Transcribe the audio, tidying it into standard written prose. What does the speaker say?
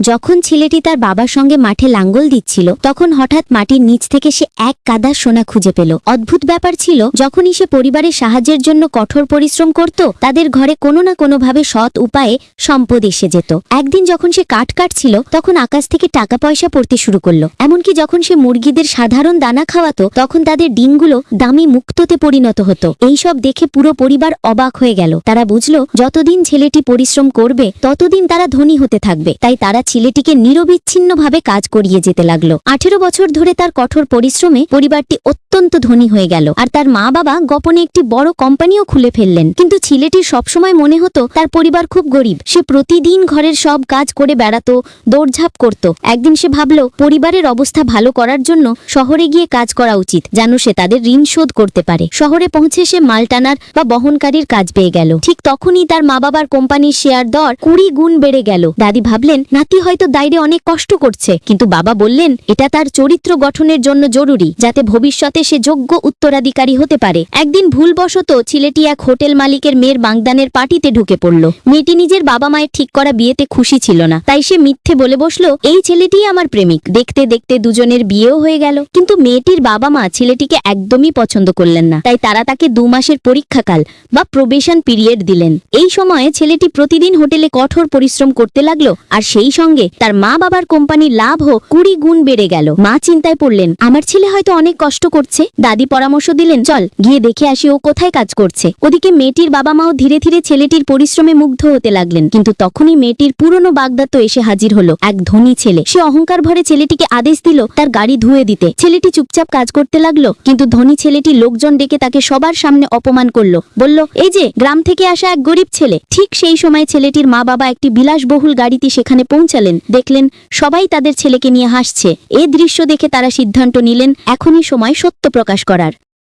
যখন ছেলেটি তার বাবার সঙ্গে মাঠে লাঙ্গল দিচ্ছিল তখন হঠাৎ মাটির নিচ থেকে সে এক কাদা সোনা খুঁজে পেল। অদ্ভুত ব্যাপার ছিল, যখনই সে পরিবারের সাহায্যের জন্য কঠোর পরিশ্রম করত তাদের ঘরে কোনো না কোনোভাবে সৎ উপায়ে সম্পদ এসে যেত। একদিন যখন সে কাঠ কাটছিল তখন আকাশ থেকে টাকা পয়সা পড়তে শুরু করলো। এমনকি যখন সে মুরগিদের সাধারণ দানা খাওয়াতো তখন তাদের ডিমগুলো দামি মুক্তোতে পরিণত হতো। এইসব দেখে পুরো পরিবার অবাক হয়ে গেল। তারা বুঝলো যতদিন ছেলেটি পরিশ্রম করবে ততদিন তারা ধনী হতে থাকবে। তাই তারা ছেলেটিকে নিরবিচ্ছিন্নভাবে কাজ করিয়ে যেতে লাগলো। 18 বছর ধরে তার কঠোর পরিশ্রমে পরিবারটি অত্যন্ত ধনী হয়ে গেল আর তার মা বাবা গোপনে একটি বড় কোম্পানিও খুলে ফেললেন। কিন্তু ছেলেটির সবসময় মনে হতো তার পরিবার খুব গরিব। সে প্রতিদিন ঘরের সব কাজ করে বেড়াতো, দৌড়ঝাঁপ করত। একদিন সে ভাবলো পরিবারের অবস্থা ভালো করার জন্য শহরে গিয়ে কাজ করা উচিত, যেন সে তাদের ঋণ শোধ করতে পারে। শহরে পৌঁছে সে মাল টানার বা বহনকারীর কাজ পেয়ে গেল। ঠিক তখনই তার মা বাবার কোম্পানির শেয়ার দর 20 গুণ বেড়ে গেল। দাদি ভাবলেন নাতি হয়তো দাইরে অনেক কষ্ট করছে, কিন্তু বাবা বললেন এটা তার চরিত্র গঠনের জন্য জরুরি, যাতে ভবিষ্যতে সে যোগ্য উত্তরাধিকারী হতে পারে। একদিন ভুলবশত ছেলেটি এক হোটেল মালিকের মেয়ের বাগদানের পার্টিতে ঢুকে পড়ল। মেয়েটি নিজের বাবা মায়ের ঠিক করা বিয়েতে খুশি ছিল না, তাই সে মিথ্যে বলে বসলো এই ছেলেটিই আমার প্রেমিক। দেখতে দেখতে দুজনের বিয়েও হয়ে গেল। কিন্তু মেয়েটির বাবা মা ছেলেটিকে একদমই পছন্দ করলেন না, তাই তারা তাকে 2 মাসের পরীক্ষাকাল বা প্রবেশন পিরিয়ড দিলেন। এই সময়ে ছেলেটি প্রতিদিন হোটেলে কঠোর পরিশ্রম করতে লাগলো আর সেই সঙ্গে তার মা বাবার কোম্পানির লাভও 20 গুণ বেড়ে গেল। মা চিন্তায় পড়লেন আমার ছেলে হয়তো অনেক কষ্ট করছে। দাদি পরামর্শ দিলেন চল গিয়ে দেখে আসি ও কোথায় কাজ করছে। ওদিকে মেয়েটির বাবা মাও ধীরে ধীরে ছেলেটির পরিশ্রমে মুগ্ধ হতে লাগলেন। কিন্তু তখনই মেয়েটির পুরনো বাগদাত্ত এসে হাজির হলো এক ধনী ছেলে। সে অহংকার ভরে ছেলেটিকে আদেশ দিল তার গাড়ি ধুয়ে দিতে। ছেলেটি চুপচাপ কাজ করতে লাগলো, কিন্তু ধনী ছেলেটি লোকজন ডেকে তাকে সবার সামনে অপমান করলো। বলল এই যে গ্রাম থেকে আসা এক গরিব ছেলে। ঠিক সেই সময় ছেলেটির মা বাবা একটি বিলাসবহুল গাড়িতে সেখানে পৌঁছালেন। দেখলেন সবাই তাদের ছেলেকে নিয়ে হাসছে। এই দৃশ্য দেখে তারা সিদ্ধান্ত নিলেন এখনই সময় সত্য প্রকাশ করার।